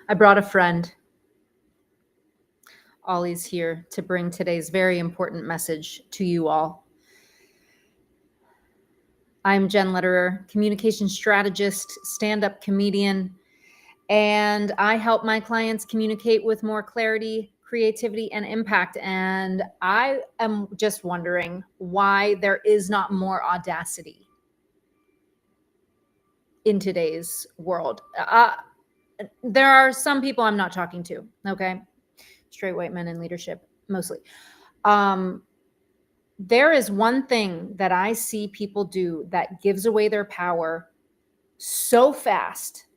I brought a friend. Ollie's here to bring today's very important message to you all. I'm Jen Lederer, communication strategist, stand-up comedian, and I help my clients communicate with more clarity, creativity, and impact. And I am just wondering why there is not more audacity in today's world. There are some people I'm not talking to, okay? Straight white men in leadership, mostly. There is one thing that I see people do that gives away their power so fast.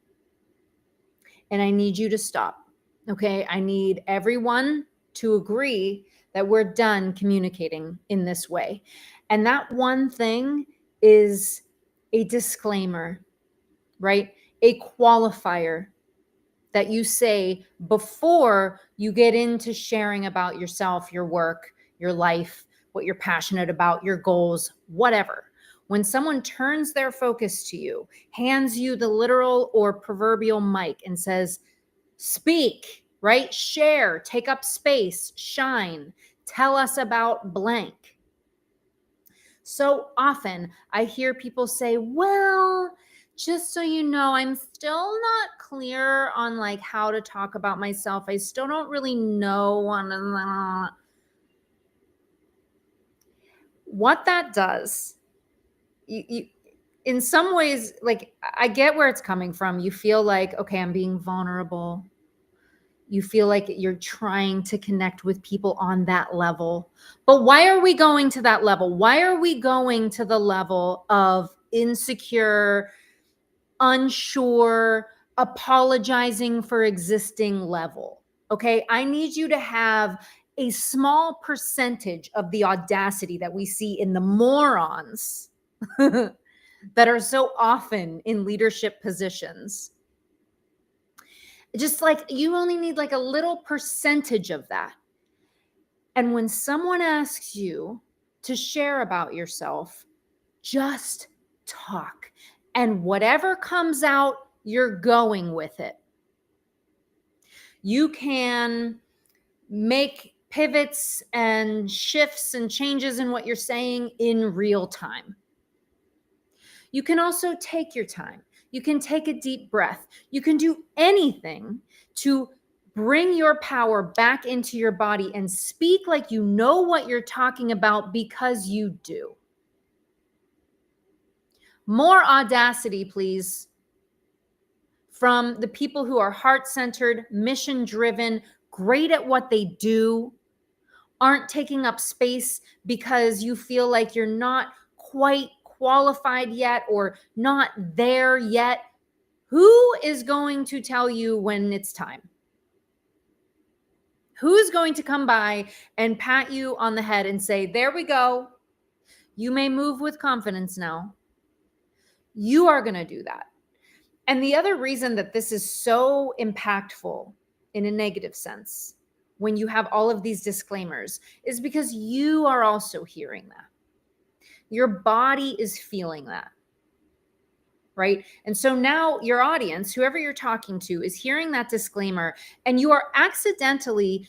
And I need you to stop. Okay. I need everyone to agree that we're done communicating in this way. And that one thing is a disclaimer, right? A qualifier that you say before you get into sharing about yourself, your work, your life, what you're passionate about, your goals, whatever. When someone turns their focus to you, hands you the literal or proverbial mic and says, speak, right? Share, take up space, shine, tell us about blank. So often I hear people say, well, just so you know, I'm still not clear on like how to talk about myself. I still don't really know what that does. In some ways, like I get where it's coming from. You feel like, okay, I'm being vulnerable. You feel like you're trying to connect with people on that level. But why are we going to that level? Why are we going to the level of insecure, unsure, apologizing for existing level? Okay, I need you to have a small percentage of the audacity that we see in the morons that are so often in leadership positions. Just like you only need like a little percentage of that. And when someone asks you to share about yourself, just talk. And whatever comes out, you're going with it. You can make pivots and shifts and changes in what you're saying in real time. You can also take your time. You can take a deep breath. You can do anything to bring your power back into your body and speak like you know what you're talking about, because you do. More audacity, please, from the people who are heart-centered, mission-driven, great at what they do, aren't taking up space because you feel like you're not quite qualified yet or not there yet. Who is going to tell you when it's time? Who's going to come by and pat you on the head and say, there we go. You may move with confidence now. You are going to do that. And the other reason that this is so impactful in a negative sense, when you have all of these disclaimers, is because you are also hearing that. Your body is feeling that, right? And so now your audience, whoever you're talking to, is hearing that disclaimer, and you are accidentally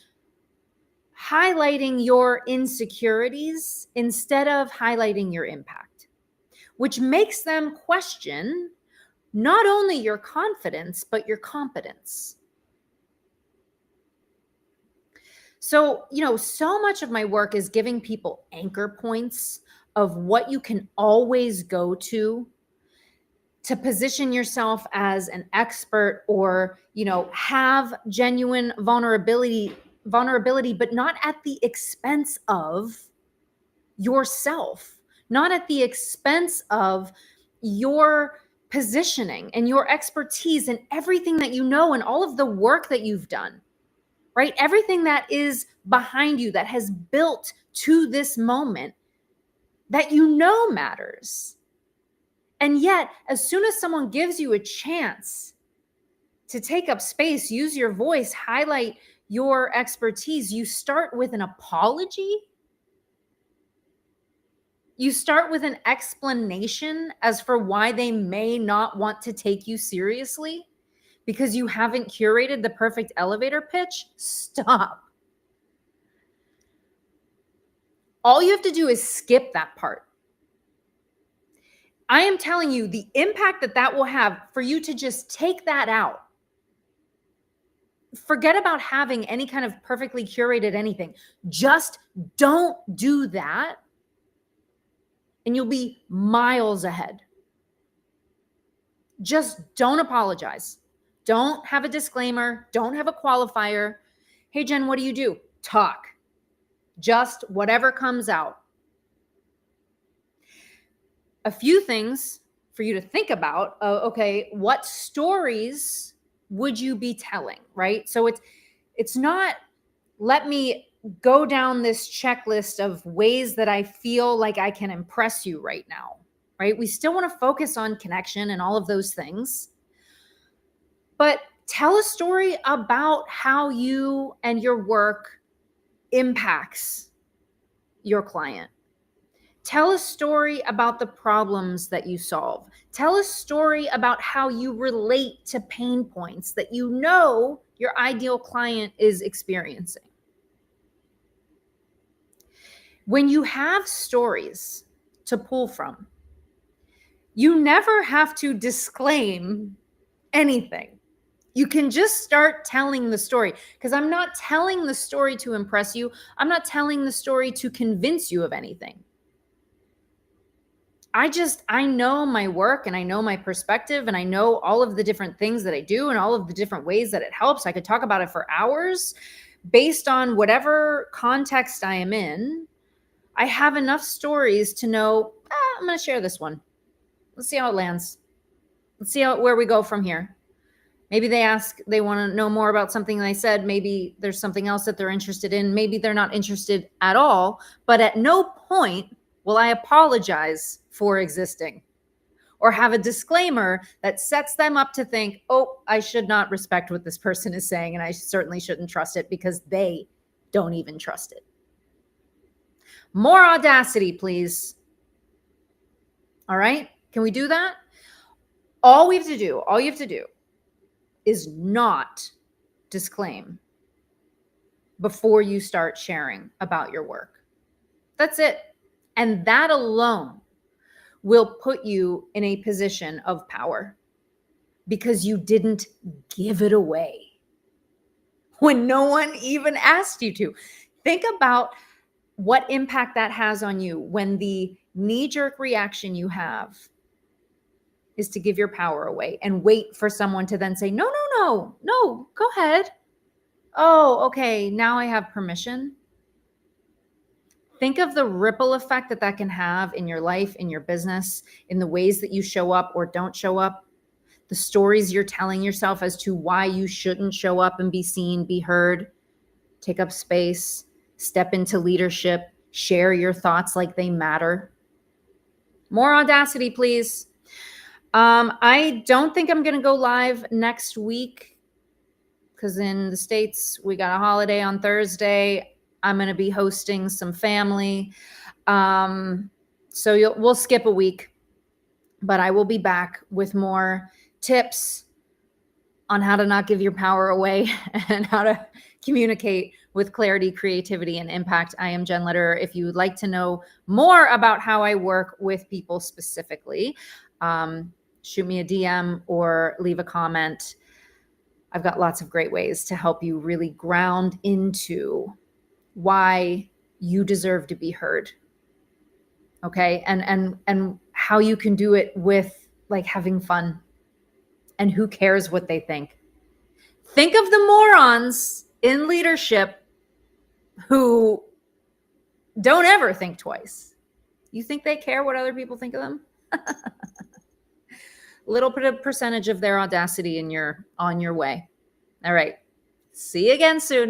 highlighting your insecurities instead of highlighting your impact, which makes them question not only your confidence, but your competence. So, so much of my work is giving people anchor points of what you can always go to position yourself as an expert, or, have genuine vulnerability, but not at the expense of yourself, not at the expense of your positioning and your expertise and everything that you know and all of the work that you've done, right? Everything that is behind you that has built to this moment that matters. And yet, as soon as someone gives you a chance to take up space, use your voice, highlight your expertise, you start with an apology. You start with an explanation as for why they may not want to take you seriously, because you haven't curated the perfect elevator pitch, stop. All you have to do is skip that part. I am telling you the impact that will have for you to just take that out. Forget about having any kind of perfectly curated anything. Just don't do that, and you'll be miles ahead. Just don't apologize. Don't have a disclaimer. Don't have a qualifier. Hey, Jen, what do you do? Talk. Just whatever comes out. A few things for you to think about. Okay, what stories would you be telling, right? So it's not, let me go down this checklist of ways that I feel like I can impress you right now, right? We still want to focus on connection and all of those things. But tell a story about how you and your work impacts your client. Tell a story about the problems that you solve. Tell a story about how you relate to pain points that you know your ideal client is experiencing. When you have stories to pull from, you never have to disclaim anything. You can just start telling the story, because I'm not telling the story to impress you. I'm not telling the story to convince you of anything. I know my work, and I know my perspective, and I know all of the different things that I do and all of the different ways that it helps. I could talk about it for hours based on whatever context I am in. I have enough stories to know, I'm going to share this one. Let's see how it lands. Let's see where we go from here. Maybe they want to know more about something I said. Maybe there's something else that they're interested in. Maybe they're not interested at all. But at no point will I apologize for existing or have a disclaimer that sets them up to think, oh, I should not respect what this person is saying, and I certainly shouldn't trust it because they don't even trust it. More audacity, please. All right? Can we do that? All you have to do is not disclaim before you start sharing about your work. That's it. And that alone will put you in a position of power because you didn't give it away when no one even asked you to. Think about what impact that has on you when the knee-jerk reaction you have is to give your power away and wait for someone to then say, no, go ahead. Oh, okay, now I have permission. Think of the ripple effect that can have in your life, in your business, in the ways that you show up or don't show up, the stories you're telling yourself as to why you shouldn't show up and be seen, be heard, take up space, step into leadership, share your thoughts like they matter. More audacity, please. I don't think I'm going to go live next week because in the States, we got a holiday on Thursday. I'm going to be hosting some family. So we'll skip a week, but I will be back with more tips on how to not give your power away and how to communicate with clarity, creativity, and impact. I am Jen Lederer. If you would like to know more about how I work with people specifically, shoot me a DM or leave a comment. I've got lots of great ways to help you really ground into why you deserve to be heard. Okay. And how you can do it with like having fun, and who cares what they think. Think of the morons in leadership who don't ever think twice. You think they care what other people think of them? Little bit of percentage of their audacity and you're on your way. All right. See you again soon.